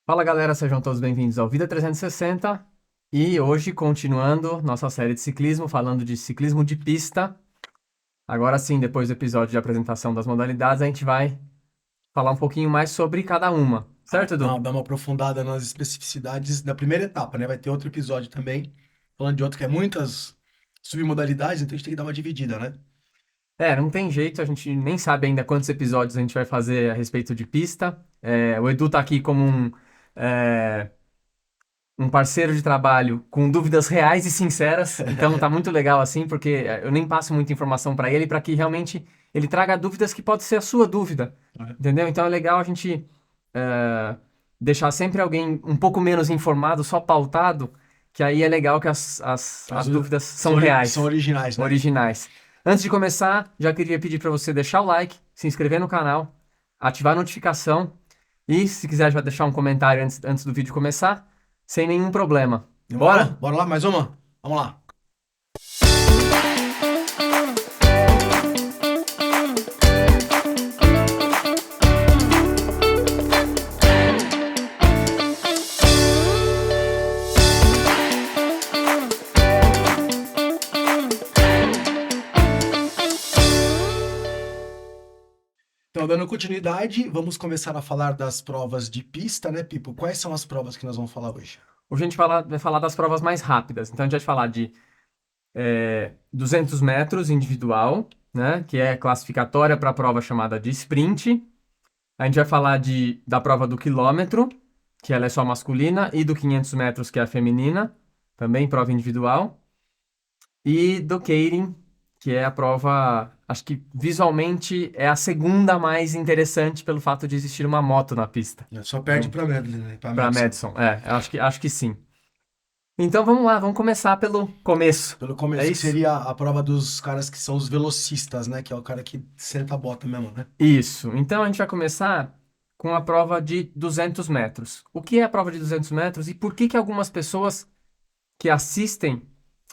Fala galera, sejam todos bem-vindos ao Vida 360 e hoje continuando nossa série de ciclismo, falando de ciclismo de pista. Agora sim, depois do episódio de apresentação das modalidades, a gente vai falar um pouquinho mais sobre cada uma, certo, Edu? Dar uma aprofundada nas especificidades da primeira etapa, né? Vai ter outro episódio também, falando de outro que é muitas submodalidades, então a gente tem que dar uma dividida, né? Não tem jeito, a gente nem sabe ainda quantos episódios a gente vai fazer a respeito de pista. O Edu tá aqui como é, um parceiro de trabalho com dúvidas reais e sinceras. Então tá muito legal assim, porque eu nem passo muita informação para ele para que realmente ele traga dúvidas que pode ser a sua dúvida, É. entendeu? Então é legal a gente é, deixar sempre alguém um pouco menos informado, só pautado, que aí é legal que as dúvidas são São reais, originais, né? originais. Antes de começar, já queria pedir para você deixar o like, se inscrever no canal, ativar a notificação e, se quiser, já deixar um comentário antes do vídeo começar sem nenhum problema. Demorou? Bora? Bora lá, mais uma? Vamos lá. Então, dando continuidade, vamos começar a falar das provas de pista, né, Pipo? Quais são as provas que nós vamos falar hoje? Hoje a gente vai falar das provas mais rápidas. Então a gente vai falar de 200 metros individual, né? Que é classificatória para a prova chamada de sprint. A gente vai falar da prova do quilômetro, que ela é só masculina, e do 500 metros, que é a feminina, também prova individual. E do Keirin, que é a prova, acho que visualmente é a segunda mais interessante pelo fato de existir uma moto na pista. Só perde Então, para Medley, né? Para para Madison. Madison, acho que sim. Então vamos lá, vamos começar pelo começo. Pelo É começo, que isso? seria a prova dos caras que são os velocistas, né? Que é o cara que senta a bota mesmo, né? Isso. Então a gente vai começar com a prova de 200 metros. O que é a prova de 200 metros e por que que algumas pessoas que assistem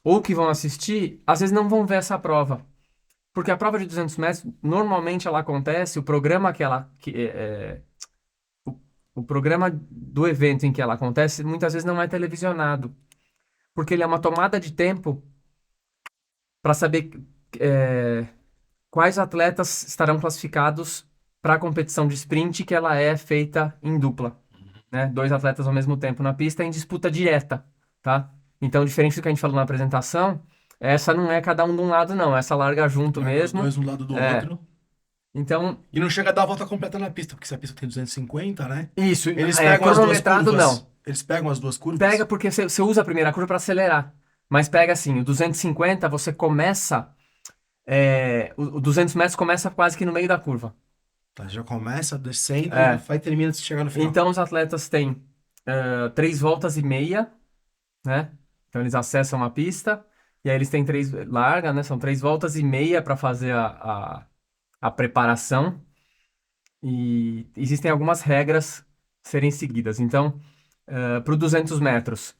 ou que vão assistir, às vezes não vão ver essa prova? Porque a prova de 200 metros, normalmente ela acontece, o programa o programa do evento em que ela acontece, muitas vezes não é televisionado, porque ele é uma tomada de tempo para saber é, quais atletas estarão classificados para a competição de sprint, que ela é feita em dupla, né? Dois atletas ao mesmo tempo na pista em disputa direta, tá? Então, diferente do que a gente falou na apresentação, essa não é cada um de um lado, não. Essa larga junto Larga os mesmo. dois um lado do É. outro. Então, E não chega a dar a volta completa na pista, porque se a pista tem 250, né? isso, Eles é pegam as duas cronometrado, curvas. não. Eles pegam as duas Pega curvas. porque você usa a primeira curva para acelerar. Mas pega assim, o 250 você começa. O 200 metros começa quase que no meio da curva. Tá, já começa descendo e É. vai terminando se chegar no final. Então os atletas têm 3 voltas e meia, né? Então eles acessam a pista e aí eles têm larga, né? São 3 voltas e meia para fazer a preparação e existem algumas regras serem seguidas. Então, para o 200 metros,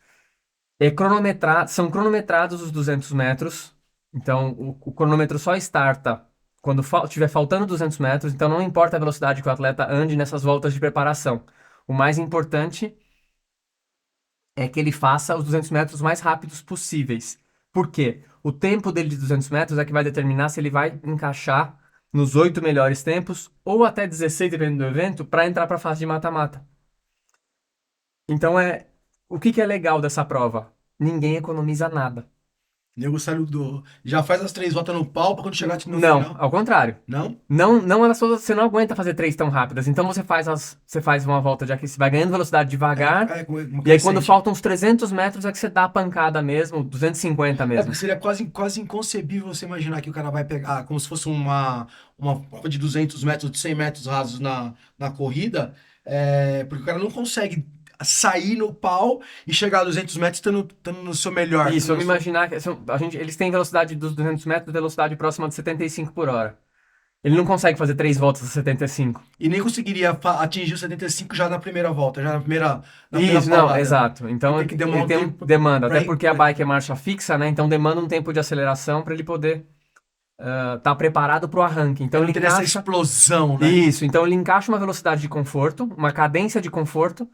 são cronometrados os 200 metros. Então, o cronômetro só starta quando estiver faltando 200 metros. Então, não importa a velocidade que o atleta ande nessas voltas de preparação. O mais importante é que ele faça os 200 metros mais rápidos possíveis. Por quê? O tempo dele de 200 metros é que vai determinar se ele vai encaixar nos 8 melhores tempos ou até 16, dependendo do evento, para entrar para a fase de mata-mata. Então, o que que é legal dessa prova? Ninguém economiza nada. O nego sai já faz as 3 voltas no pau pra quando chegar no Não, final. ao contrário. Não? Não, não, você não aguenta fazer três tão rápidas. Então você faz uma volta de aqui, você vai ganhando velocidade devagar. É uma E aí quando crescente. faltam uns 300 metros é que você dá a pancada mesmo, 250 É, porque mesmo. seria quase inconcebível você imaginar que o cara vai pegar, como se fosse uma prova de 200 metros, de 100 metros rasos na corrida, porque o cara não consegue sair no pau e chegar a 200 metros estando no seu melhor. Isso, vamos imaginar que eles têm velocidade dos 200 metros, velocidade próxima de 75 por hora. Ele não consegue fazer 3 voltas a 75. E nem conseguiria atingir os 75 já na primeira volta, já na primeira Isso, não, paulada. exato. Ele Então tem que demorar ele um tem tempo demanda, pra até ir. porque a bike é marcha fixa, né? Então demanda um tempo de aceleração para ele poder estar preparado para o arranque. Então Pra não ele ter essa encaixa. explosão, né? Isso, então ele encaixa uma velocidade de conforto, uma cadência de conforto,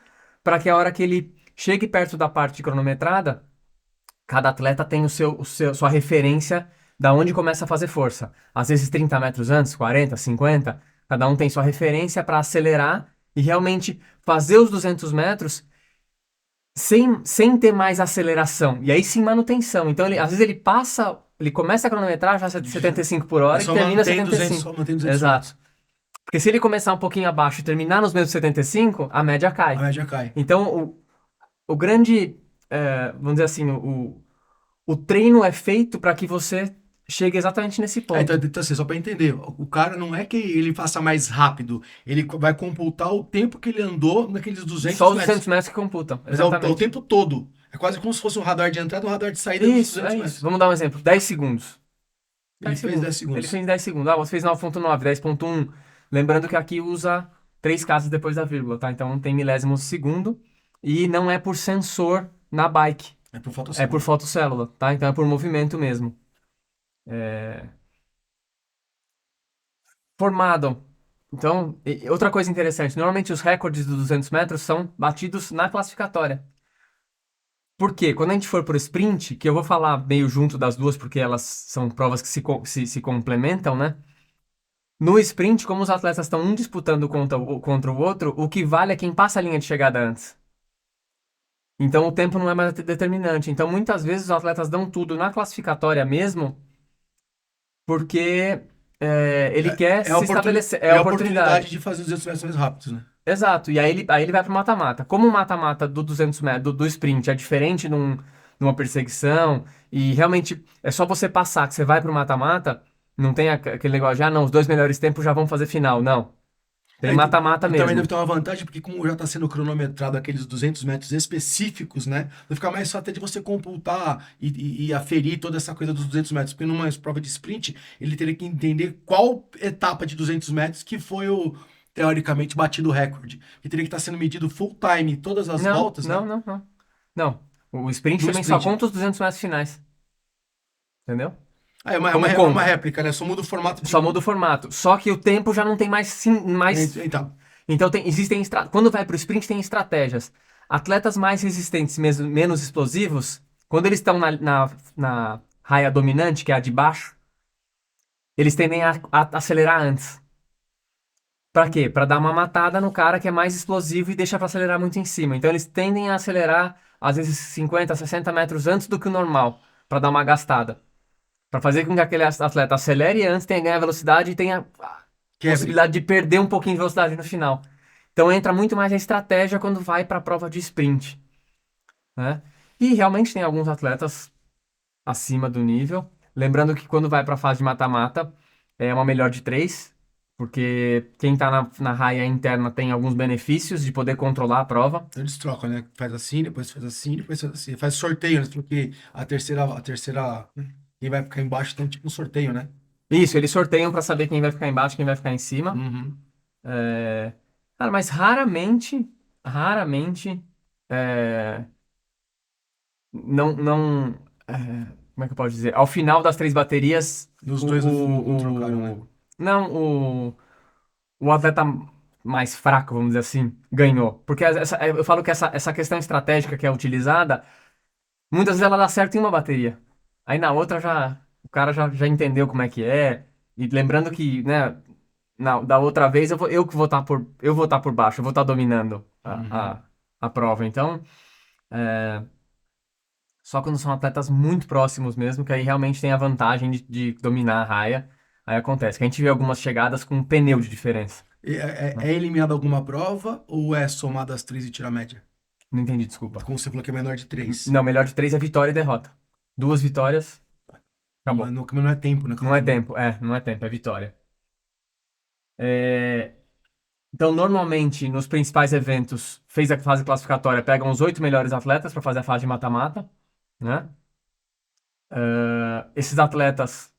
para que a hora que ele chegue perto da parte cronometrada, cada atleta tem sua referência da onde começa a fazer força. Às vezes 30 metros antes, 40, 50, cada um tem sua referência para acelerar e realmente fazer os 200 metros sem ter mais aceleração. E aí sim manutenção. Então, às vezes ele passa, ele começa a cronometrar já 75 por hora e termina 75. Só mantém 200 Exato. metros. Porque se ele começar um pouquinho abaixo e terminar nos mesmos 75, a média cai. A média cai. Então, o grande, vamos dizer assim, o treino é feito para que você chegue exatamente nesse ponto. Então, assim, só para entender, o cara não é que ele faça mais rápido, ele vai computar o tempo que ele andou naqueles 200 Só os metros. 200 metros que computam. Mas é o Exatamente. tempo todo. É quase como se fosse um radar de entrada e um radar de saída dos Isso, 200 é metros. isso. Vamos dar um exemplo. 10 segundos. Ele fez 10 segundos. Ele fez 10 segundos. Ah, você fez 9.9, 10.1. Lembrando que aqui usa 3 casas depois da vírgula, tá? Então tem milésimos de segundo. E não é por sensor na bike. É por falta É por fotocélula, tá? Então é por movimento mesmo. Formado. Então, outra coisa interessante. Normalmente os recordes dos 200 metros são batidos na classificatória. Por quê? Quando a gente for pro sprint, que eu vou falar meio junto das duas, porque elas são provas que se complementam, né? No sprint, como os atletas estão um disputando contra o outro, o que vale é quem passa a linha de chegada antes. Então o tempo não é mais determinante. Então muitas vezes os atletas dão tudo na classificatória mesmo, porque ele quer se estabelecer. É É a a oportunidade oportunidade. de fazer os 200 metros mais rápidos, né? Exato. E aí ele vai pro mata-mata. Como o mata-mata do 200 metros, do sprint, é diferente numa perseguição, e realmente é só você passar que você vai pro mata-mata, não tem aquele negócio de, não, os dois melhores tempos já vão fazer final. Não. Tem mata-mata E também mesmo. deve ter uma vantagem, porque como já está sendo cronometrado aqueles 200 metros específicos, né? Vai ficar mais fácil até de você computar e aferir toda essa coisa dos 200 metros. Porque numa prova de sprint, ele teria que entender qual etapa de 200 metros que foi o, teoricamente, batido o recorde. E teria que estar sendo medido full time, todas as Não, voltas, não, né? não, não. Não. O sprint No também só sprint. conta os 200 metros finais. Entendeu? Ah, é Como uma conta? réplica, né? Só muda o formato de... Só muda o formato. Só que o tempo já não tem mais. Então, Então quando vai para o sprint tem estratégias. Atletas mais resistentes, menos explosivos, quando eles estão na raia dominante, que é a de baixo, eles tendem a acelerar antes. Para quê? Para dar uma matada no cara que é mais explosivo e deixa para acelerar muito em cima. Então eles tendem a acelerar às vezes 50, 60 metros antes do que o normal, para dar uma gastada. Para fazer com que aquele atleta acelere antes, tenha ganho velocidade e tenha a quebre. possibilidade de perder um pouquinho de velocidade no final. Então entra muito mais a estratégia quando vai para a prova de sprint, né? E realmente tem alguns atletas acima do nível. Lembrando que quando vai para a fase de mata-mata, é uma melhor de três, porque quem está na raia interna tem alguns benefícios de poder controlar a prova. Eles trocam, né? Faz assim, depois faz assim, depois faz assim. Faz sorteio, né? Porque a terceira, quem vai ficar embaixo tem tipo um sorteio, né? Isso, eles sorteiam para saber quem vai ficar embaixo, quem vai ficar em cima. Uhum. Cara, mas raramente, é, não, como é que eu posso dizer? Ao final das três baterias, Os dois não trocaram, né? não, o atleta mais fraco, vamos dizer assim, ganhou. Porque eu falo que essa questão estratégica que é utilizada, muitas vezes ela dá certo em uma bateria. Aí na outra o cara já entendeu como é que é. E lembrando que, né, da outra vez eu vou estar por baixo, eu vou estar dominando Uhum. a prova. Então, só quando são atletas muito próximos mesmo, que aí realmente tem a vantagem de dominar a raia. Aí acontece que a gente vê algumas chegadas com um pneu de diferença. É eliminada alguma prova ou é somada as três e tira a média? Não entendi, desculpa. Como você falou que é menor de três. Não, melhor de três é vitória e derrota. Duas vitórias, acabou. Não é tempo, né? Não é tempo, não é tempo, é vitória. Então, normalmente, nos principais eventos, fez a fase classificatória, pegam os 8 melhores atletas para fazer a fase de mata-mata, né? Esses atletas,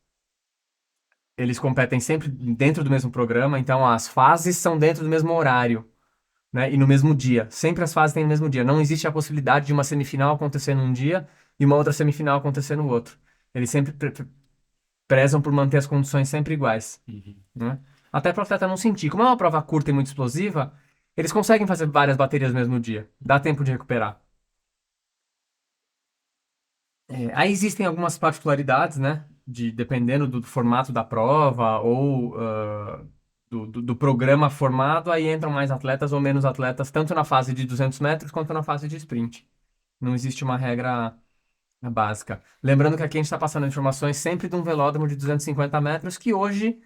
eles competem sempre dentro do mesmo programa, então as fases são dentro do mesmo horário, né? E no mesmo dia. Sempre as fases têm no mesmo dia. Não existe a possibilidade de uma semifinal acontecer num dia e uma outra semifinal acontecer no outro. Eles sempre prezam por manter as condições sempre iguais, Uhum. né? Até para o atleta não sentir. Como é uma prova curta e muito explosiva, eles conseguem fazer várias baterias no mesmo dia. Dá tempo de recuperar. Aí existem algumas particularidades, né? Dependendo do formato da prova ou do programa formado, aí entram mais atletas ou menos atletas, tanto na fase de 200 metros quanto na fase de sprint. Não existe uma regra básica. Lembrando que aqui a gente está passando informações sempre de um velódromo de 250 metros, que hoje,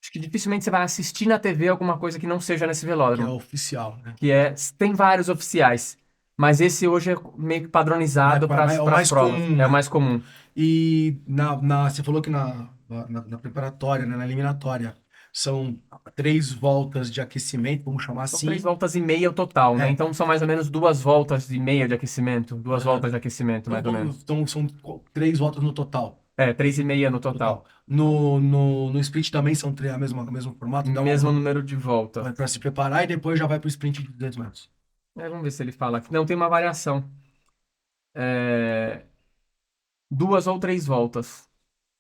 acho que dificilmente você vai assistir na TV alguma coisa que não seja nesse Que é velódromo. oficial, né? Tem vários oficiais, mas esse hoje é meio que padronizado para É o as mais provas. comum, É o né? mais comum. E você falou que na preparatória, né, na eliminatória, são 3 voltas de aquecimento, vamos chamar São 3 assim. voltas e meia o total, né? É. Então são mais ou menos 2 voltas e meia de aquecimento. Duas Aham. voltas de aquecimento, mais ou menos. Então são 3 voltas no total. 3,5 no Total. total. No sprint também são três, o mesmo formato, dá Mesmo número de volta. para se preparar e depois já vai para o sprint de 200 metros. Vamos ver se ele fala aqui. Não, tem uma variação. É, 2 ou 3 voltas.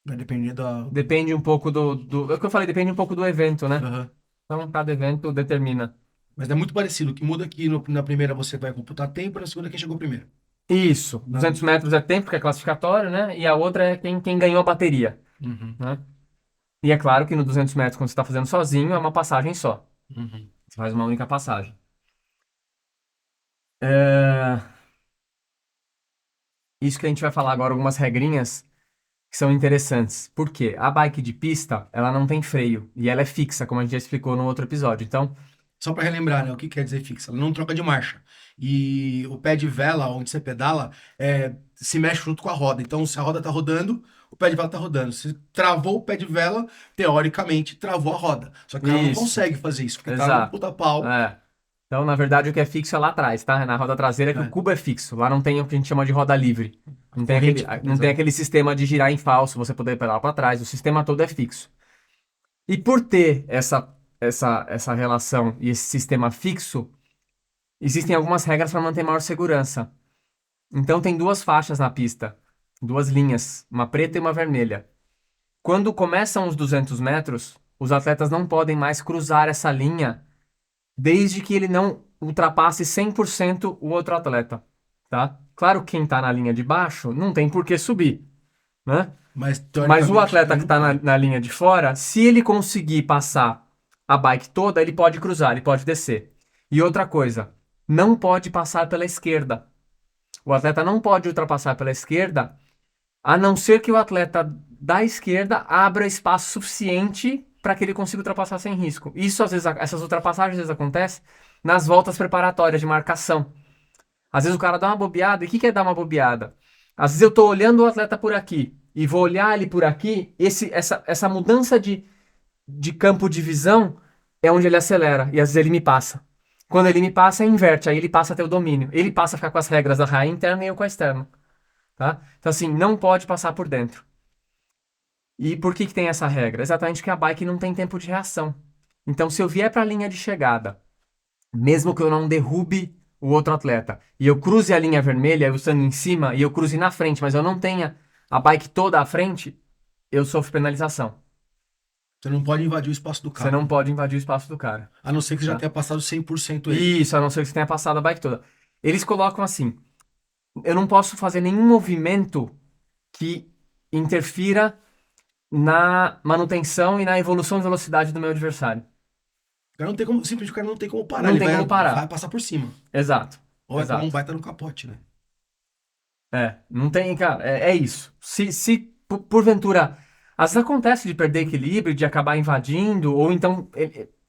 Vai depender da. Depende um pouco É o que eu falei, depende um pouco do evento, né? Aham. Então, cada evento determina. Mas é muito parecido. O que muda é que na primeira você vai computar tempo, na segunda quem chegou primeiro. Isso. 200 metros é tempo, que é classificatório, né? E a outra é quem ganhou a bateria, Uhum, né? E é claro que no 200 metros, quando você está fazendo sozinho, é uma passagem só. uhum. Você faz uma única passagem. É, Isso que a gente vai falar agora, algumas regrinhas que são interessantes. Por quê? A bike de pista, ela não tem freio e ela é fixa, como a gente já explicou no outro episódio. Então, Só para relembrar, né? O que quer dizer fixa? Ela não troca de marcha. E o pé de vela, onde você pedala, se mexe junto com a roda. Então, se a roda tá rodando, o pé de vela tá rodando. Se travou o pé de vela, teoricamente, travou a roda. Só que ela não isso, consegue fazer isso, porque tá no exato. puta pau. É. Então, na verdade, o que é fixo é lá atrás, tá? É na roda traseira que o É, cubo é fixo. Lá não tem o que a gente chama de roda livre. a corrente fica Não tem pesando. aquele sistema de girar em falso, você poder pedalar para trás. O sistema todo é fixo. E por ter essa relação e esse sistema fixo, existem algumas regras para manter maior segurança. Então, tem 2 faixas na pista, 2 linhas, uma preta e uma vermelha. Quando começam os 200 metros, os atletas não podem mais cruzar essa linha desde que ele não ultrapasse 100% o outro atleta, tá? Claro que quem está na linha de baixo não tem por que subir, né? Mas, Mas o teoricamente, atleta quem que não está na, pode. na linha de fora, se ele conseguir passar a bike toda, ele pode cruzar, ele pode descer. E outra coisa, não pode passar pela esquerda. O atleta não pode ultrapassar pela esquerda, a não ser que o atleta da esquerda abra espaço suficiente para que ele consiga ultrapassar sem risco. Isso, às vezes, essas ultrapassagens às vezes acontecem nas voltas preparatórias de marcação. Às vezes o cara dá uma bobeada. E o que é dar uma bobeada? Às vezes eu estou olhando o atleta por aqui e vou olhar ele por aqui. Essa mudança de campo de visão é onde ele acelera e às vezes ele me passa. Quando ele me passa, inverte, aí ele passa a ter o domínio. Ele passa a ficar com as regras da raia interna e eu com a externa. Tá? Então, assim, não pode passar por dentro. E por que tem essa regra? Exatamente porque a bike não tem tempo de reação. Então, se eu vier para a linha de chegada, mesmo que eu não derrube o outro atleta, e eu cruze a linha vermelha, eu estando em cima, e eu cruze na frente, mas eu não tenha a bike toda à frente, eu sofro penalização. Você não pode invadir o espaço do Você carro. não pode invadir o espaço do cara. A não ser que você já Tá? tenha passado 100% ele. Isso, a não ser que você tenha passado a bike toda. Eles colocam assim: eu não posso fazer nenhum movimento que interfira na manutenção e na evolução de velocidade do meu adversário. O cara não tem como, simplesmente o cara não tem como parar. Não Ele tem como vai parar. passar por cima. Exato. Ou vai tomar um Exato. baita no capote, né? Não tem, cara, é isso. Se porventura, às vezes acontece de perder equilíbrio, de acabar invadindo, ou então,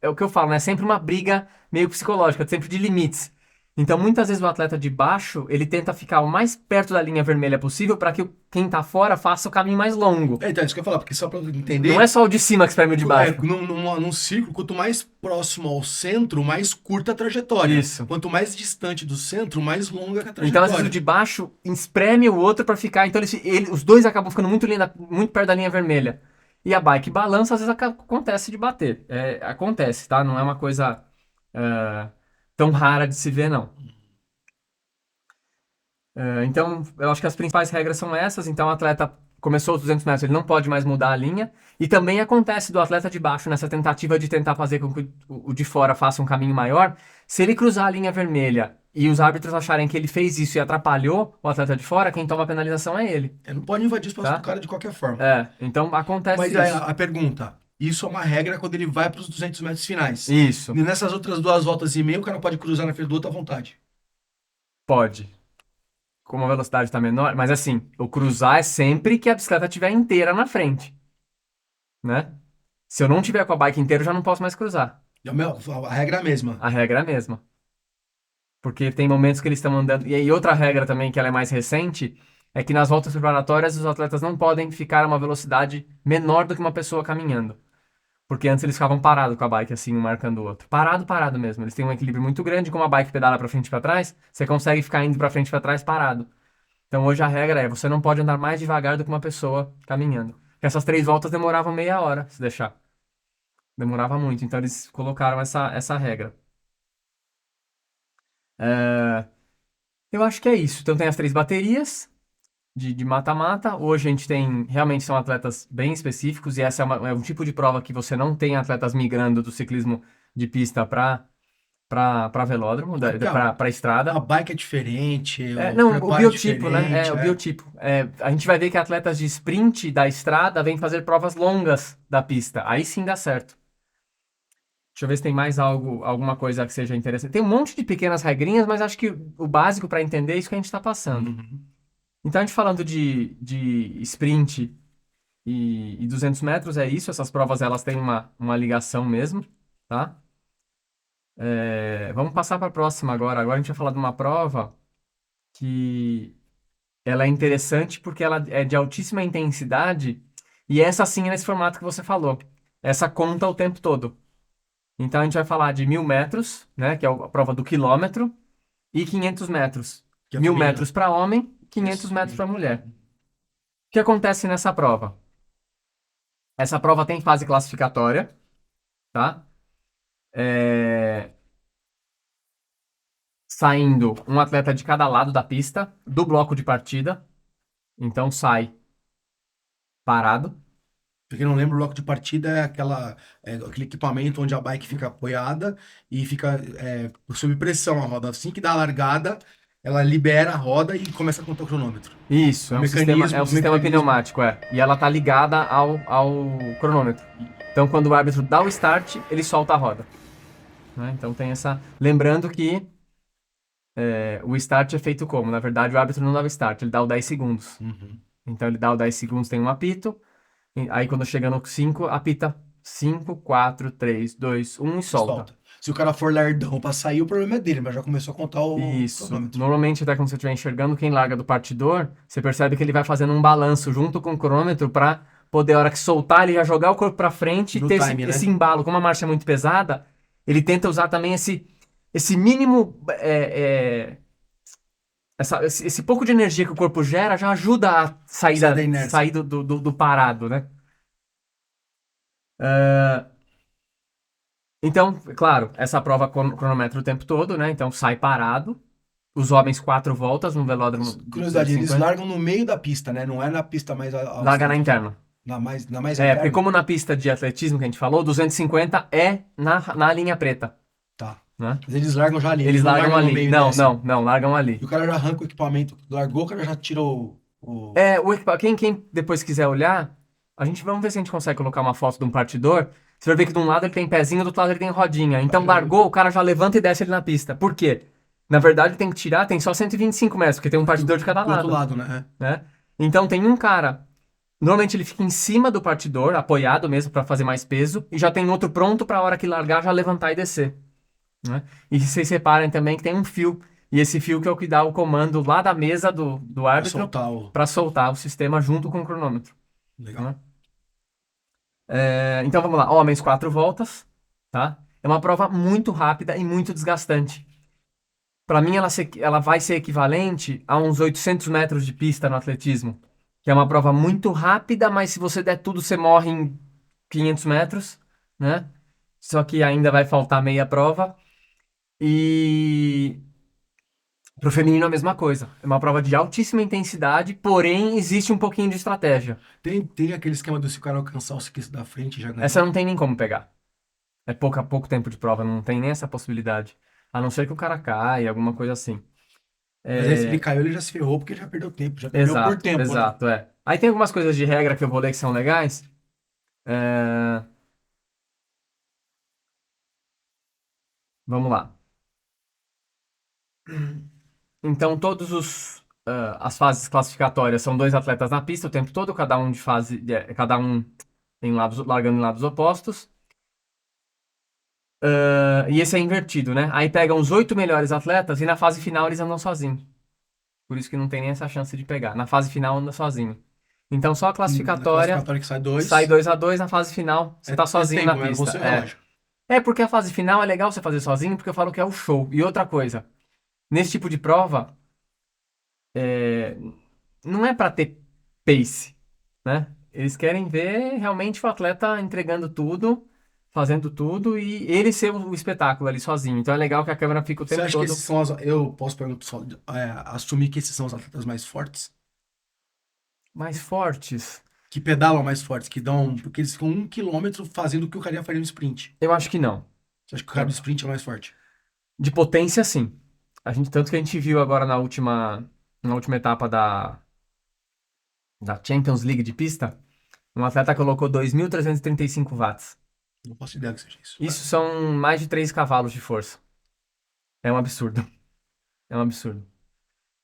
é o que eu falo, né? É sempre uma briga meio psicológica, sempre de limites. Então, muitas vezes o atleta de baixo, ele tenta ficar o mais perto da linha vermelha possível para que quem tá fora faça o caminho mais longo. Então, isso que eu ia falar, porque só pra Não entender, é só o de cima que espreme o de baixo. num círculo, quanto mais próximo ao centro, mais curta a trajetória. Isso. Quanto mais distante do centro, mais longa a trajetória. Então, às vezes, o de baixo espreme o outro para ficar. Então, os dois acabam ficando muito perto da linha vermelha. E a bike balança, às vezes acontece de bater. Acontece, tá? Não é uma coisa tão rara de se ver, não. Então, eu acho que as principais regras são essas. Então, o atleta começou os 200 metros, ele não pode mais mudar a linha. E também acontece do atleta de baixo, nessa tentativa de tentar fazer com que o de fora faça um caminho maior, se ele cruzar a linha vermelha e os árbitros acharem que ele fez isso e atrapalhou o atleta de fora, quem toma a penalização é ele, Não pode invadir o espaço do tá? cara de qualquer forma. Então Mas acontece aí isso. a pergunta, isso é uma regra quando ele vai para os 200 metros finais. Isso, E nessas outras 2 voltas e meia, o cara pode cruzar na frente do outro à vontade. pode. Como a velocidade está menor, mas assim, o cruzar é sempre que a bicicleta estiver inteira na frente, né? Se eu não tiver com a bike inteira, eu já não posso mais cruzar. E a regra é a mesma. A regra é a mesma. Porque tem momentos que eles estão andando. E aí, outra regra também, que ela é mais recente, é que nas voltas preparatórias os atletas não podem ficar a uma velocidade menor do que uma pessoa caminhando. Porque antes eles ficavam parados com a bike, assim, um marcando o outro. Parado, parado mesmo. Eles têm um equilíbrio muito grande, como a bike pedala pra frente e pra trás, você consegue ficar indo pra frente e pra trás parado. Então hoje a regra é, você não pode andar mais devagar do que uma pessoa caminhando. Porque essas 3 voltas demoravam meia hora, se deixar. Demorava muito, então eles colocaram essa regra. É, eu acho que é isso. Então tem as 3 baterias de mata-mata. Hoje a gente tem, realmente são atletas bem específicos, e essa é um tipo de prova que você não tem atletas migrando do ciclismo de pista para velódromo, É porque para a estrada. bike é diferente, o Não, o preparo é biotipo, né? diferente, O biotipo. A gente vai ver que atletas de sprint da estrada vêm fazer provas longas da pista. Aí sim dá certo. Deixa eu ver se tem mais alguma coisa que seja interessante. Tem um monte de pequenas regrinhas, mas acho que o básico para entender é isso que a gente está passando. Uhum. Então, a gente falando de sprint e 200 metros, é isso. Essas provas, elas têm uma ligação mesmo, tá? Vamos passar para a próxima agora. Agora a gente vai falar de uma prova que ela é interessante porque ela é de altíssima intensidade, e essa sim é nesse formato que você falou. Essa conta o tempo todo. Então, a gente vai falar de 1.000 metros, né? Que é a prova do quilômetro, e 500 metros. Que é 1.000 metros feminina. para homem, 500 Isso. metros para mulher. O que acontece nessa prova? Essa prova tem fase classificatória, tá? É, Saindo um atleta de cada lado da pista, do bloco de partida. Então sai parado. Pra quem não lembra, o bloco de partida é aquele equipamento onde a bike fica apoiada e fica sob pressão a roda. Assim que dá a largada, ela libera a roda e começa a contar o cronômetro. Isso, O é mecanismo, um o sistema mecanismo. pneumático, E ela tá ligada ao cronômetro. Então, quando o árbitro dá o start, ele solta a roda, né? Então tem essa. Lembrando que o start é feito como? Na verdade, o árbitro não dá o start, ele dá o 10 segundos. Uhum. Então ele dá o 10 segundos, tem um apito. Aí quando chega no 5, apita 5, 4, 3, 2, 1 e E solta. solta. Se o cara for lardão pra sair, o problema é dele, mas já começou a contar o Isso. cronômetro. Normalmente, até quando você estiver enxergando quem larga do partidor, você percebe que ele vai fazendo um balanço junto com o cronômetro para poder, a hora que soltar, ele já jogar o corpo para frente e No ter time, esse né? embalo. Como a marcha é muito pesada, ele tenta usar também esse mínimo. Esse pouco de energia que o corpo gera já ajuda a Sai da sair inércia. do parado, né? Então, claro, essa prova cronometra o tempo todo, né? Então sai parado. Os homens 4 voltas no velódromo de Curiosidade, eles 250. largam no meio da pista, né? Não é na pista mais Larga na austral. interna. Na mais Porque interna? como na pista de atletismo que a gente falou, 250 é na linha preta, Tá. né? Mas eles largam já ali, Eles eles não largam largam no ali. meio e Não, descem. não, não, largam E ali. o cara já arranca o equipamento. Largou, o cara já tirou o... Quem depois quiser olhar, vamos ver se a gente consegue colocar uma foto de um partidor. Você vai ver que de um lado ele tem pezinho, do outro lado ele tem rodinha. Então largou, o cara já levanta e desce ele na pista. Por quê? Na verdade, ele tem que tirar, tem só 125 metros, porque tem um partidor de cada Do outro lado, lado, né? né? Então tem um cara. Normalmente ele fica em cima do partidor, apoiado mesmo para fazer mais peso, e já tem outro pronto para a hora que largar já levantar e descer, né? E vocês reparem também que tem um fio, e esse fio que é o que dá o comando lá da mesa do Pra árbitro soltar o... para soltar o sistema junto com o cronômetro, Legal. né? Então vamos lá, homens 4 voltas, tá? É uma prova muito rápida e muito desgastante. Para mim, ela vai ser equivalente a uns 800 metros de pista no atletismo, que é uma prova muito rápida, mas se você der tudo, você morre em 500 metros, né? Só que ainda vai faltar meia prova. E Pro feminino é a mesma coisa. É uma prova de altíssima intensidade, porém existe um pouquinho de estratégia. Tem aquele esquema do se o cara alcançar o ciclista da frente já Essa ganhou. não tem nem como pegar. É pouco tempo de prova, não tem nem essa possibilidade. A não ser que o cara caia, alguma coisa assim. Mas aí se ele É, caiu, ele já se ferrou porque ele já perdeu tempo. Já perdeu por exato, tempo, né? exato, é. Aí tem algumas coisas de regra que eu vou ler que são legais. É, vamos lá. Então, as fases classificatórias são dois atletas na pista o tempo todo, cada um de fase, cada um largando em lados opostos. E esse é invertido, né? Aí pegam os 8 melhores atletas e na fase final eles andam sozinhos. Por isso que não tem nem essa chance de pegar. Na fase final anda sozinho. Então só a Na classificatória classificatória que sai sai dois, 2-2 na fase final, você tá é sozinho na tempo, né? pista. Você e o relógio. É porque a fase final é legal você fazer sozinho, porque eu falo que é o show. E outra coisa, nesse tipo de prova, é, não é pra ter pace, né? Eles querem ver realmente o atleta entregando tudo, fazendo tudo e ele ser o espetáculo ali sozinho. Então é legal que a câmera fica o Você tempo acha que esses todo são eu posso perguntar só, assumir que esses são os atletas mais fortes? mais fortes. Que pedalam mais fortes, que dão. Porque eles ficam 1 quilômetro fazendo o que o cara ia fazer no sprint. Eu acho que não. Você acha que o cara do sprint é mais forte? De potência, sim. Tanto que a gente viu agora na última etapa da Champions League de pista, um atleta colocou 2.335 watts. Não faço ideia que seja isso. Isso são mais de 3 cavalos de força. É um absurdo. É um absurdo.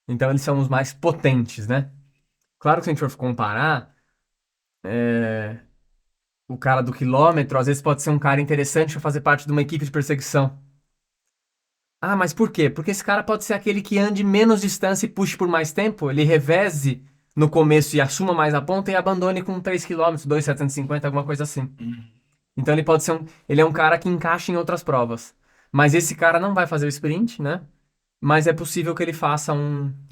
Então eles são os mais potentes, né? Claro que se a gente for comparar, o cara do quilômetro às vezes pode ser um cara interessante para fazer parte de uma equipe de perseguição. Ah, mas por quê? Porque esse cara pode ser aquele que ande menos distância e puxe por mais tempo, ele reveze no começo e assuma mais a ponta e abandone com 3 km, 2.750, alguma coisa assim. Hum, Então ele é um cara que encaixa em outras provas. Mas esse cara não vai fazer o sprint, né? Mas é possível que ele faça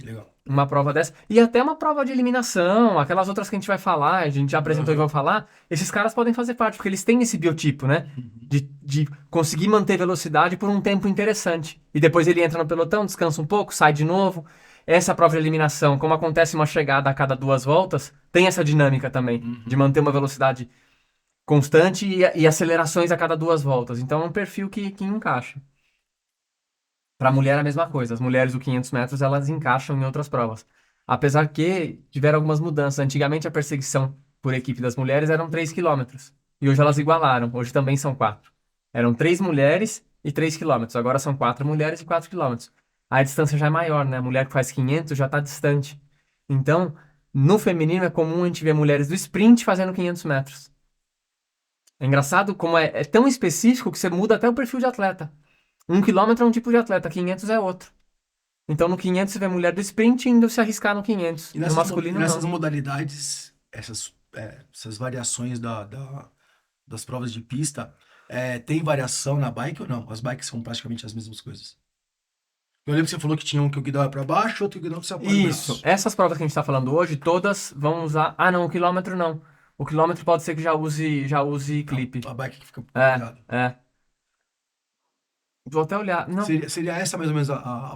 legal. uma prova dessa. E até uma prova de eliminação, aquelas outras que a gente vai falar, a gente já apresentou e Aham. vai falar. Esses caras podem fazer parte, porque eles têm esse biotipo, né? Uhum. De conseguir manter velocidade por um tempo interessante. E depois ele entra no pelotão, descansa um pouco, sai de novo. Essa prova de eliminação, como acontece uma chegada a cada 2 voltas, tem essa dinâmica também, de Uhum. manter uma velocidade constante e acelerações a cada 2 voltas. Então é um perfil que encaixa. Para a mulher é a mesma coisa. As mulheres do 500 metros elas encaixam em outras provas. Apesar que tiveram algumas mudanças. Antigamente a perseguição por equipe das mulheres eram 3 quilômetros. E hoje elas igualaram. Hoje também são 4. Eram 3 mulheres e 3 quilômetros. Agora são 4 mulheres e 4 quilômetros. A distância já é maior, né? A mulher que faz 500 já está distante. Então, no feminino é comum a gente ver mulheres do sprint fazendo 500 metros. É engraçado como é tão específico que você muda até o perfil de atleta. 1 quilômetro é um tipo de atleta, 500 é outro. Então no 500 você vê mulher do sprint indo se arriscar no 500. E No e masculino, nessas não. modalidades, essas variações das provas de pista, tem variação na bike ou não? As bikes são praticamente as mesmas coisas. Eu lembro que você falou que tinha um que o guidão é para baixo, outro que o guidão que você apoia o Isso. braço. Essas provas que a gente está falando hoje, todas vão usar. Ah, não, o quilômetro não. O quilômetro pode ser que já use clipe. A bike que fica É, pendurada. é. Vou até olhar. Não. Seria essa mais ou menos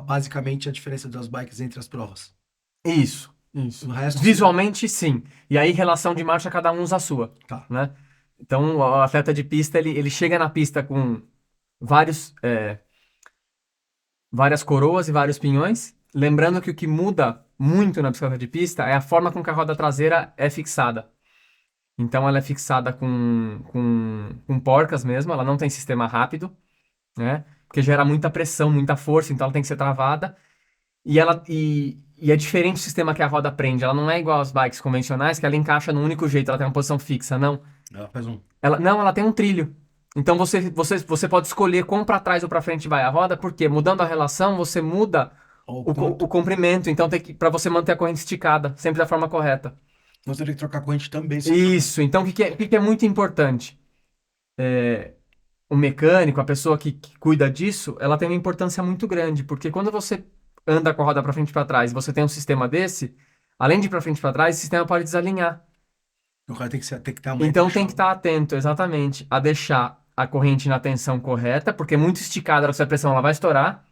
basicamente a diferença das bikes entre as provas. Isso, isso. O resto seria. Visualmente, sim. E aí, relação de marcha, cada um usa a sua, Tá. né? Então, o atleta de pista, ele chega na pista com vários, várias coroas e vários pinhões. Lembrando que o que muda muito na bicicleta de pista é a forma com que a roda traseira é fixada. Então ela é fixada com porcas mesmo, ela não tem sistema rápido, né? Porque gera muita pressão, muita força, então ela tem que ser travada. E é diferente o sistema que a roda prende. Ela não é igual às bikes convencionais, que ela encaixa num único jeito, ela tem uma posição fixa, não. Ela faz um. Ela tem um trilho. Então você pode escolher quão para trás ou para frente vai a roda, porque mudando a relação, você muda Ou o quanto. comprimento. Então para você manter a corrente esticada, sempre da forma correta. Você teria que trocar corrente também. Isso. Então o que é muito importante? O mecânico, a pessoa que cuida disso, ela tem uma importância muito grande, porque quando você anda com a roda para frente e para trás, e você tem um sistema desse, além de ir para frente e para trás, o sistema pode desalinhar. O cara tem que ter a manha pra Então tem deixar. que estar atento, exatamente, a deixar a corrente na tensão correta, porque muito esticada, se a pressão ela vai estourar,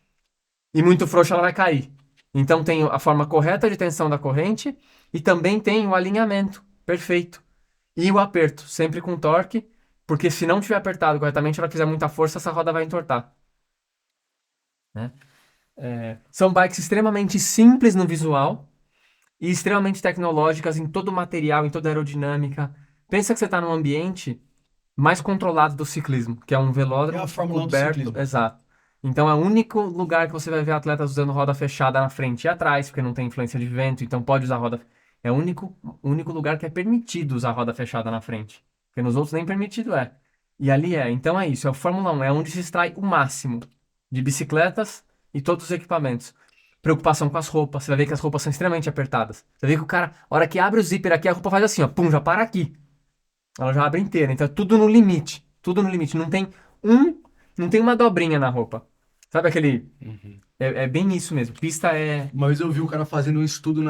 e muito frouxa ela vai cair. Então tem a forma correta de tensão da corrente e também tem o alinhamento perfeito. E o aperto, sempre com torque, porque se não tiver apertado corretamente, ela fizer muita força, essa roda vai entortar, né? São bikes extremamente simples no visual e extremamente tecnológicas em todo o material, em toda a aerodinâmica. Pensa que você está num ambiente mais controlado do ciclismo, que é um É a velódromo Fórmula 1 do coberto, ciclismo. exato. Então é o único lugar que você vai ver atletas usando roda fechada na frente e atrás, porque não tem influência de vento, então pode usar roda. É o único lugar que é permitido usar roda fechada na frente, porque nos outros nem permitido é. E ali é. Então é isso, é o Fórmula 1, é onde se extrai o máximo de bicicletas e todos os equipamentos. Preocupação com as roupas, você vai ver que as roupas são extremamente apertadas. Você vai ver que o cara, a hora que abre o zíper aqui, a roupa faz assim, ó, pum, já para aqui. Ela já abre inteira, então é tudo no limite. Tudo no limite. Um, não tem uma dobrinha na roupa. Sabe aquele. Uhum. É bem isso mesmo. Pista é. Uma vez eu vi o cara fazendo um estudo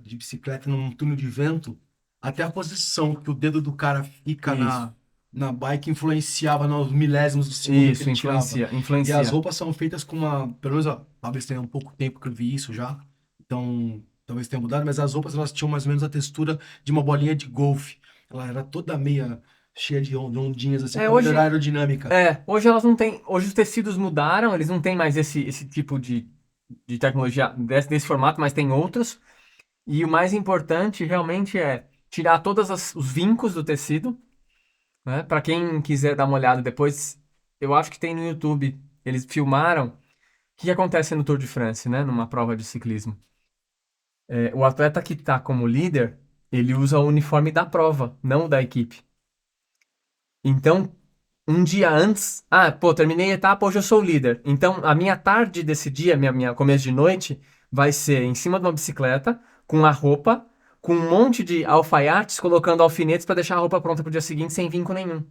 de bicicleta num túnel de vento, até a posição que o dedo do cara fica Isso. na bike influenciava nos milésimos de segundo que Isso, ele tirava. influencia. E as Influencia. roupas são feitas com uma, pelo menos, ó, talvez tenha um pouco tempo que eu vi isso já, então talvez tenha mudado, mas as roupas elas tinham mais ou menos a textura de uma bolinha de golfe. Ela era toda meia cheia de ondinhas assim É, para melhorar a hoje. aerodinâmica. Hoje elas não têm. Hoje os tecidos mudaram, eles não têm mais esse tipo de tecnologia desse formato, mas tem outros. E o mais importante realmente é tirar todos os vincos do tecido, né? Para quem quiser dar uma olhada depois, eu acho que tem no YouTube. Eles filmaram o que acontece no Tour de France, né? Numa prova de ciclismo. O atleta que está como líder, ele usa o uniforme da prova, não o da equipe. Então, um dia antes, pô, terminei a etapa, hoje eu sou o líder. Então, a minha tarde desse dia, minha começo de noite, vai ser em cima de uma bicicleta, com a roupa, com um monte de alfaiates, colocando alfinetes para deixar a roupa pronta pro dia seguinte sem vinco nenhum.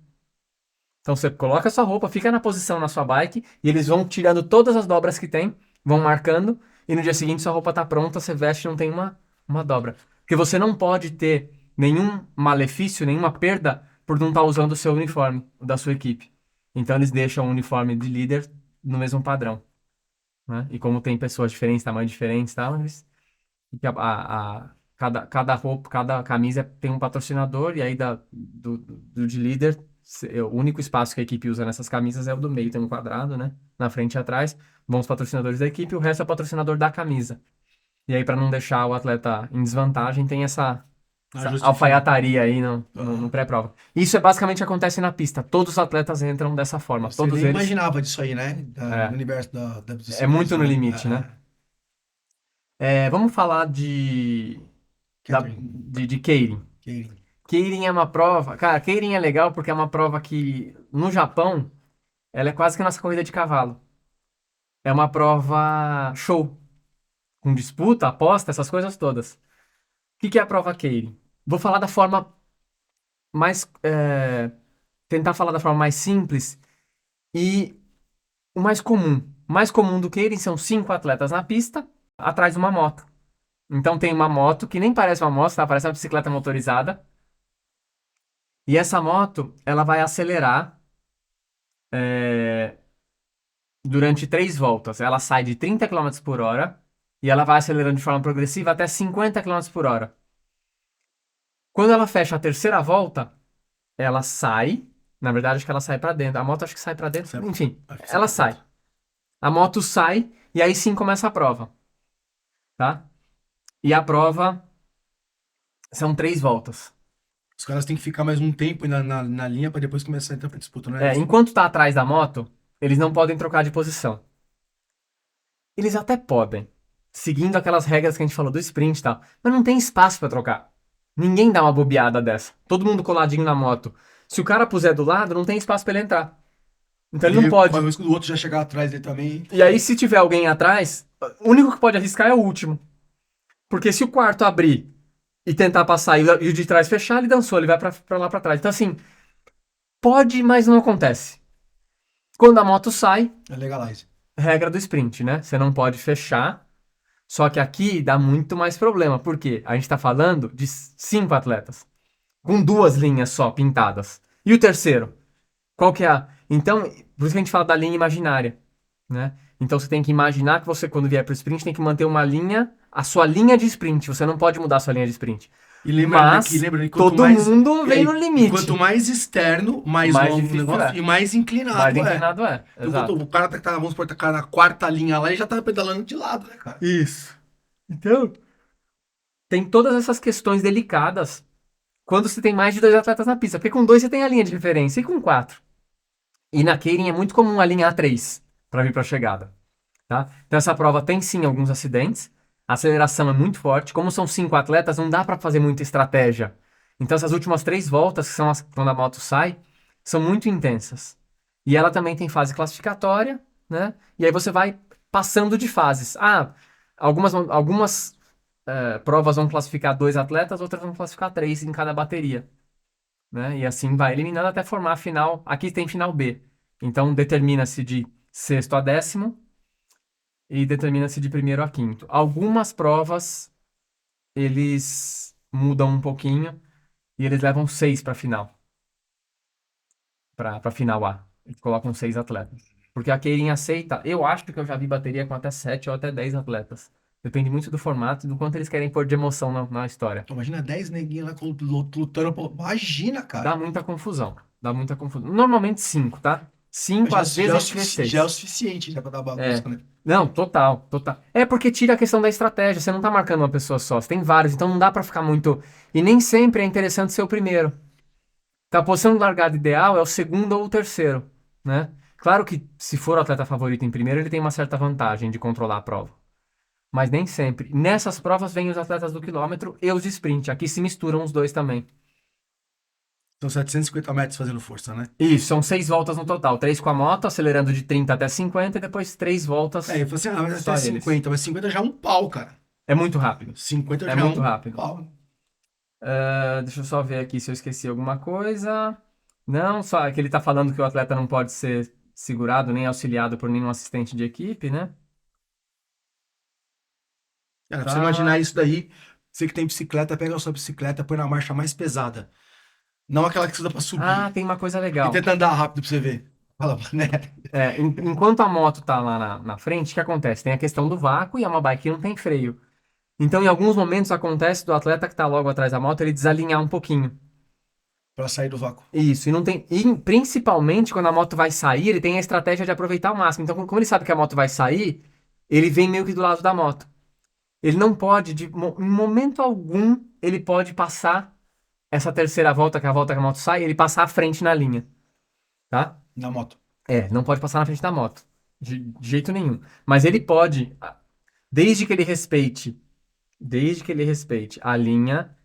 Então, você coloca a sua roupa, fica na posição na sua bike, e eles vão tirando todas as dobras que tem, vão marcando, e no dia seguinte sua roupa tá pronta, você veste e não tem uma dobra. Porque você não pode ter nenhum malefício, nenhuma perda por não estar usando o seu uniforme, o da sua equipe. Então eles deixam o uniforme de líder no mesmo padrão, né? E como tem pessoas diferentes, tamanhos diferentes, e tal, cada roupa, cada camisa tem um patrocinador, e aí do de líder, o único espaço que a equipe usa nessas camisas é o do meio, tem um quadrado, né? Na frente e atrás vão os patrocinadores da equipe, o resto é o patrocinador da camisa. E aí, para não deixar o atleta em desvantagem, tem Ah, essa justifica. alfaiataria aí no Aham. pré-prova. Isso é basicamente o que acontece na pista. Todos os atletas entram dessa forma. Você Todos nem eles. imaginava disso aí, né? No É, universo do é muito ciclismo, no né? limite, né? Vamos falar Catherine, de Keirin. Katie. Keirin é uma prova. Cara, Keirin é legal porque é uma prova que, no Japão, ela é quase que a nossa corrida de cavalo. É uma prova show, com disputa, aposta, essas coisas todas. O que é a prova Keirin? Vou falar da forma mais. Tentar falar da forma mais simples e o mais comum. O mais comum do Keirin são 5 atletas na pista, atrás de uma moto. Então tem uma moto que nem parece uma moto, tá? Parece uma bicicleta motorizada. E essa moto, ela vai acelerar é, durante 3 voltas. Ela sai de 30 km por hora e ela vai acelerando de forma progressiva até 50 km por hora. Quando ela fecha a terceira volta, ela sai. Na verdade, acho que ela sai pra dentro. A moto acho que sai pra dentro. Enfim, Acho que sai ela pra sai. dentro. A moto sai e aí sim começa a prova, tá? E a prova são 3 voltas. Os caras têm que ficar mais um tempo na linha para depois começar a entrar pra disputa, não é isso? Enquanto tá atrás da moto, eles não podem trocar de posição. Eles até podem, seguindo aquelas regras que a gente falou do sprint e tal, mas não tem espaço pra trocar. Ninguém dá uma bobeada dessa. Todo mundo coladinho na moto. Se o cara puser do lado, não tem espaço pra ele entrar. Então ele não Ele corre pode. o risco do outro já chegar atrás dele também. E aí, se tiver alguém atrás, o único que pode arriscar é o último. Porque se o quarto abrir e tentar passar e o de trás fechar, ele dançou, ele vai pra lá pra trás. Então, assim, pode, mas não acontece. Quando a moto sai, É legalize. regra do sprint, né? Você não pode fechar. Só que aqui dá muito mais problema. Por quê? A gente tá falando de 5 atletas. Com 2 linhas só pintadas. E o terceiro? Qual que é a. Então, por isso que a gente fala da linha imaginária, né? Então você tem que imaginar que você, quando vier pro sprint, tem que manter uma linha, a sua linha de sprint. Você não pode mudar a sua linha de sprint. E lembra Mas que quanto todo mais. mundo E vem aí, no e limite. quanto mais externo, mais Mais longo o difícil negócio é. e mais inclinado. Mais é. inclinado é. Então, Exato. o cara tá, vamos supor, tá na quarta linha lá e já tá pedalando de lado, né, cara? Isso. Então, tem todas essas questões delicadas quando você tem mais de 2 atletas na pista. Porque com 2 você tem a linha de referência e com 4. E na Keirin é muito comum alinhar 3 para vir para a chegada. Tá? Então essa prova tem sim alguns acidentes. A aceleração é muito forte. Como são 5 atletas, não dá para fazer muita estratégia. Então essas últimas 3 voltas, que são quando a moto sai, são muito intensas. E ela também tem fase classificatória, né? E aí você vai passando de fases. Algumas provas vão classificar 2 atletas, outras vão classificar 3 em cada bateria. Né? E assim vai eliminando até formar a final. Aqui tem final B. Então determina-se de sexto a 10º e determina-se de primeiro a 5º. Algumas provas eles mudam um pouquinho e eles levam 6 para final. Para final A. Eles colocam 6 atletas. Porque a Keirin aceita, eu acho que eu já vi bateria com até 7 ou até 10 atletas. Depende muito do formato e do quanto eles querem pôr de emoção na história. Imagina 10 neguinhos lá lutando. Imagina, cara. Dá muita confusão. Dá muita confusão. Normalmente 5, tá? 5, às vezes a gente vê 6. Já é o suficiente já pra dar bagunça, né? Não, total. É porque tira a questão da estratégia. Você não tá marcando uma pessoa só. Você tem vários, então não dá pra ficar muito. E nem sempre é interessante ser o primeiro. Então a posição de largada ideal é o segundo ou o terceiro, né? Claro que se for o atleta favorito em primeiro, ele tem uma certa vantagem de controlar a prova. Mas nem sempre. Nessas provas vêm os atletas do quilômetro e os de sprint. Aqui se misturam os dois também. São 750 metros fazendo força, né? Isso, são 6 voltas no total. 3 com a moto, acelerando de 30 até 50 e depois 3 voltas. Eu falei assim, mas só até eles. 50, mas 50 já é um pau, cara. É muito rápido. 50 já É é muito um rápido. pau. Deixa eu só ver aqui se eu esqueci alguma coisa. Não, só é que ele tá falando que o atleta não pode ser segurado nem auxiliado por nenhum assistente de equipe, né? Cara, pra Tá. você imaginar isso daí, você que tem bicicleta, pega a sua bicicleta, põe na marcha mais pesada. Não aquela que você dá pra subir. Ah, tem uma coisa E legal. tenta andar rápido pra você ver. Fala, né? Enquanto a moto tá lá na frente, o que acontece? Tem a questão do vácuo e é uma bike que não tem freio. Então, em alguns momentos, acontece do atleta que tá logo atrás da moto, ele desalinhar um pouquinho. Pra sair do vácuo. Isso, e não tem. E principalmente quando a moto vai sair, ele tem a estratégia de aproveitar ao máximo. Então, como ele sabe que a moto vai sair, ele vem meio que do lado da moto. Ele não pode, em momento algum, ele pode passar essa terceira volta, que é a volta que a moto sai, ele passar à frente na linha. Tá? Na moto. Não pode passar na frente da moto. De jeito nenhum. Mas ele pode, desde que ele respeite a linha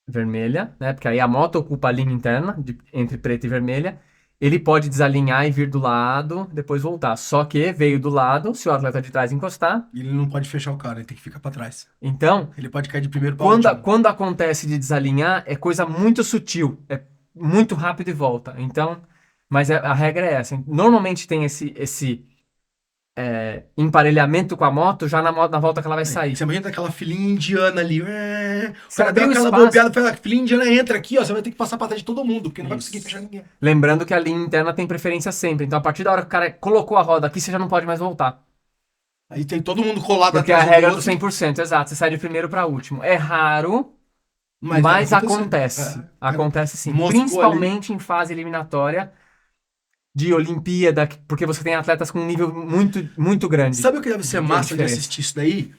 vermelha, né? Porque aí a moto ocupa a linha interna, entre preta e vermelha. Ele pode desalinhar e vir do lado, depois voltar. Só que veio do lado, se o atleta de trás encostar. E ele não pode fechar o cara, ele tem que ficar pra trás. Então, Ele pode cair de primeiro pra último. quando acontece de desalinhar, é coisa muito sutil. É muito rápido e volta. Então, mas a regra é essa. Normalmente tem esse emparelhamento com a moto já na volta que ela vai sair. Você imagina aquela filhinha indiana ali. O Você cara deu abriu aquela espaço. bobeada, fala, a filhinha indiana entra aqui, ó. Você vai ter que passar pra trás de todo mundo, porque não vai Isso. conseguir fechar ninguém. Lembrando que a linha interna tem preferência sempre. Então, a partir da hora que o cara colocou a roda aqui, você já não pode mais voltar. Aí tem todo mundo colado Porque é a atrás regra do do outro. 100%, exato. Você sai de primeiro para último. É raro, mas vai acontecer. acontece. Acontece sim. Moscou Principalmente em fase eliminatória de Olimpíada, porque você tem atletas com um nível muito, muito grande. Sabe o que deve ser de massa de diferença. assistir isso daí?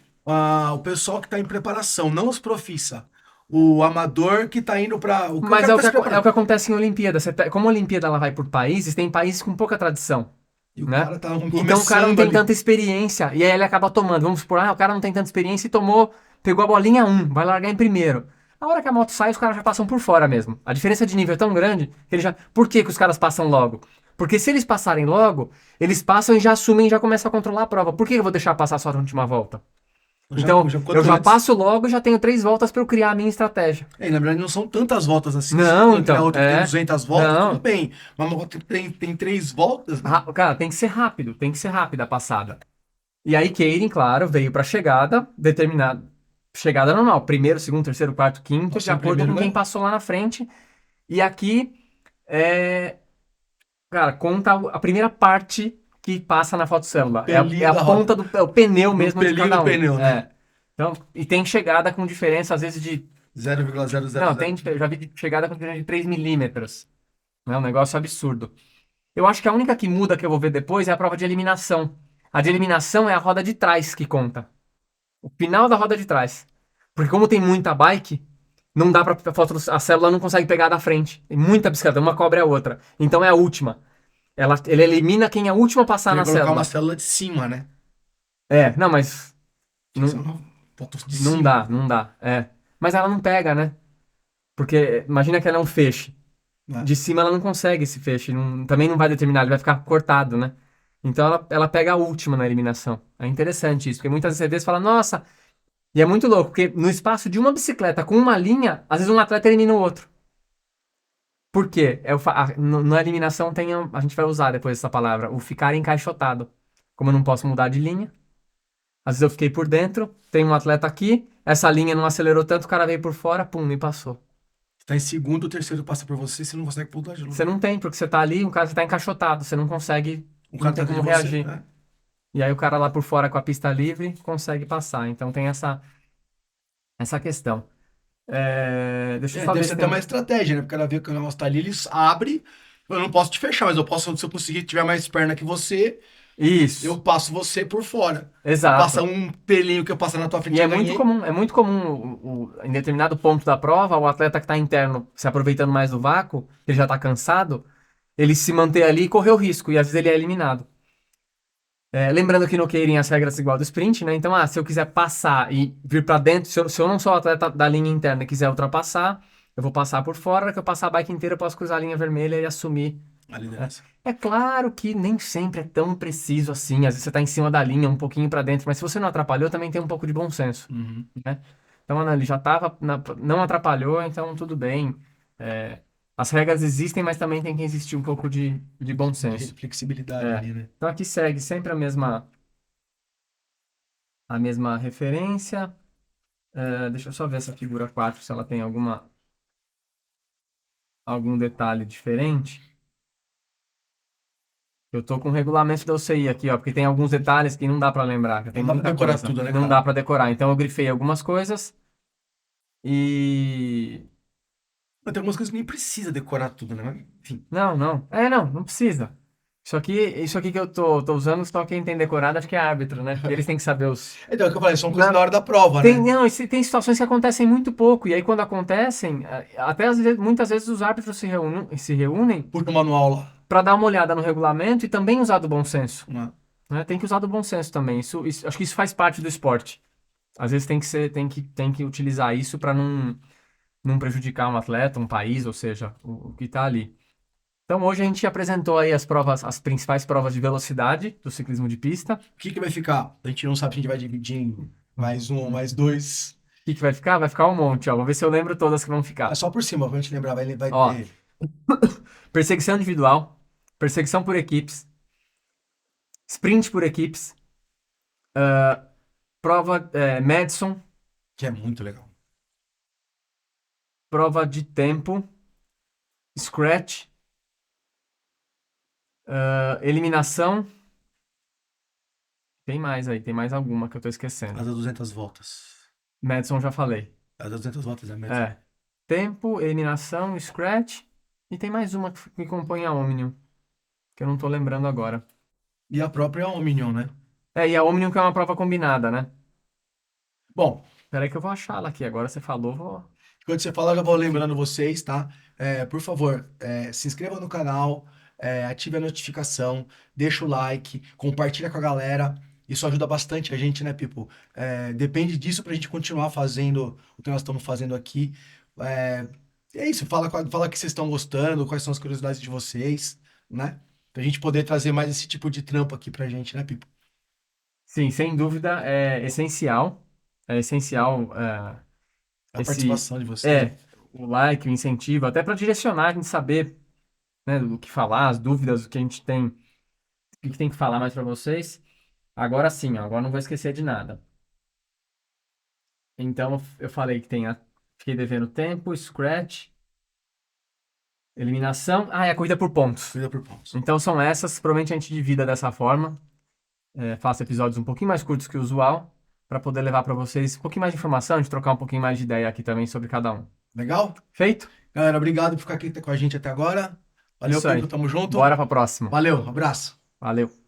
O pessoal que tá em preparação, não os profissa. O amador que tá indo pra... Mas cara é tá se o que preparando. acontece em Olimpíada. Como a Olimpíada ela vai por países, tem países com pouca tradição. E o Né? cara tá Então o cara não tem ali. tanta experiência. E aí ele acaba tomando. Vamos supor, o cara não tem tanta experiência e pegou a bolinha 1, vai largar em primeiro. A hora que a moto sai, os caras já passam por fora mesmo. A diferença de nível é tão grande que ele já. Por que os caras passam logo? Porque se eles passarem logo, eles passam e já assumem e já começam a controlar a prova. Por que eu vou deixar passar só na última volta? Então, eu já passo logo e já tenho 3 voltas para eu criar a minha estratégia. Na verdade, não são tantas voltas assim. Não, Se então, a outra tem é. 200 voltas, Não. tudo bem. Mas uma outra tem 3 voltas. Né? Cara, tem que ser rápida a passada. E aí, Keirin, claro, veio para chegada, determinada. Chegada normal, primeiro, segundo, terceiro, quarto, quinto, Nossa, de acordo primeiro, com quem né? passou lá na frente. E aqui, cara, conta a primeira parte que passa na fotocélula. É Pelinho a da ponta do é o pneu do mesmo de pelinho cada do um. pneu, né? É. Então, e tem chegada com diferença, às vezes, de. Não, 0,000. eu já vi chegada com diferença de 3 milímetros. É um negócio absurdo. Eu acho que a única que muda que eu vou ver depois é a prova de eliminação. A de eliminação é a roda de trás que conta. O final da roda de trás. Porque como tem muita bike, não dá pra a célula não consegue pegar da frente. Tem muita bicicleta, uma cobre a outra. Então é a última. Ele elimina quem é a última a passar Tem na que colocar uma célula. célula de cima, né? É, não, mas Tinha que ser não, uma foto de não cima. dá, não dá. É. Mas ela não pega, né? Porque imagina que ela é um feixe. Né? De cima ela não consegue esse feixe. Também não vai determinar, ele vai ficar cortado, né? Então ela pega a última na eliminação. É interessante isso, porque muitas vezes você fala, nossa, e é muito louco, porque no espaço de uma bicicleta com uma linha, às vezes um atleta elimina o outro. Por quê? Na eliminação tem, a gente vai usar depois essa palavra, o ficar encaixotado. Como eu não posso mudar de linha, às vezes eu fiquei por dentro, tem um atleta aqui, essa linha não acelerou tanto, o cara veio por fora, pum, me passou. Tá em segundo, o terceiro passa por você, você não consegue pular de Você lugar. não tem, porque você tá ali, você tá encaixotado, você não consegue, O não cara tá tem atrás como de você, reagir. né? E aí o cara lá por fora com a pista livre consegue passar. Então tem essa questão. Deixa eu É, só deve ver ser se até uma tem. estratégia, né? Porque ela vê que o negócio tá ali, eles abrem. Eu não posso te fechar, mas eu posso, se eu conseguir tiver mais perna que você, eu Isso, passo você por fora. Você passa exato. um pelinho que eu passar na tua frente, E eu ganhei. é muito comum em determinado ponto da prova, o atleta que está interno se aproveitando mais do vácuo, que ele já está cansado, ele se manter ali e correr o risco, e às vezes ele é eliminado. Lembrando que no Keirin as regras são igual do sprint, né? Então, se eu quiser passar e vir para dentro, se eu não sou atleta da linha interna e quiser ultrapassar, eu vou passar por fora, que eu passar a bike inteira, eu posso cruzar a linha vermelha e assumir. A né? liderança. É claro que nem sempre é tão preciso assim. Às vezes você está em cima da linha, um pouquinho para dentro, mas se você não atrapalhou, também tem um pouco de bom senso, Uhum. né? Então, Ana, ele já estava, não atrapalhou, então tudo bem. É, as regras existem, mas também tem que existir um pouco de bom De senso. flexibilidade É. ali, né? Então aqui segue sempre a mesma referência. Deixa eu só ver essa figura 4 se ela tem algum detalhe diferente. Eu tô com o regulamento da UCI aqui, ó, porque tem alguns detalhes que não dá para lembrar, que tem Não dá pra muita decorar coisa. tudo, né, Não dá cara? para decorar. Então eu grifei algumas coisas e Mas tem algumas coisas que nem precisa decorar tudo, né? Mas, enfim. não. Não precisa. Isso aqui que eu tô usando, só quem tem decorado acho que é árbitro, né? Porque eles têm que saber os. Então, é o que eu falei, são coisas Na- na hora da prova, Tem, né? não, tem situações que acontecem muito pouco, e aí quando acontecem, até muitas vezes os árbitros se reúnem Puxa o manual lá. para dar uma olhada no regulamento e também usar do bom senso, Né? né? Tem que usar do bom senso também. Acho que isso faz parte do esporte. Às vezes tem que utilizar isso para não prejudicar um atleta, um país, ou seja, o que está ali. Então hoje a gente apresentou aí as principais provas de velocidade do ciclismo de pista. O que que vai ficar? A gente não sabe se a gente vai dividir em mais um ou mais dois. O que vai ficar? Vai ficar um monte, ó. Vou ver se eu lembro todas que vão É ficar. só por cima, pra gente lembrar. Vai Ó, ter perseguição individual, perseguição por equipes, sprint por equipes, prova Madison, que é muito legal. prova de tempo, scratch, eliminação. Tem mais aí, tem mais alguma que eu tô esquecendo. As das 200 voltas. Madison já falei. As das 200 voltas é média. É. Tempo, eliminação, scratch. E tem mais uma que compõe a Omnium, que eu não tô lembrando agora. E a própria Omnium, né? E a Omnium que é uma prova combinada, né? Bom, Peraí que eu vou achar ela aqui. Agora você falou, vou. enquanto você fala, eu já vou lembrando vocês, tá? Por favor, se inscreva no canal, ative a notificação, deixa o like, compartilha com a galera. Isso ajuda bastante a gente, né, Pipo? Depende disso pra gente continuar fazendo o que nós estamos fazendo aqui. É isso, fala que vocês estão gostando, quais são as curiosidades de vocês, né? Pra gente poder trazer mais esse tipo de trampo aqui pra gente, né, Pipo? Sim, sem dúvida é essencial. É essencial A esse. participação de vocês, né? O like, o incentivo, até para direcionar, a gente saber, né, do que falar, as dúvidas, o que a gente tem, o que tem que falar mais para vocês. Agora sim, ó, agora não vou esquecer de nada. Então, eu falei que fiquei devendo tempo, scratch, Eliminação. Ah, é a corrida por pontos. Corrida por pontos. Então são essas. Provavelmente a gente divida dessa forma. Faço episódios um pouquinho mais curtos que o usual, para poder levar para vocês um pouquinho mais de informação, de trocar um pouquinho mais de ideia aqui também sobre cada um. Legal? Feito? Galera, obrigado por ficar aqui com a gente até agora. Valeu, Isso aí. Pedro, tamo junto. Bora pra próxima. Valeu, abraço. Valeu.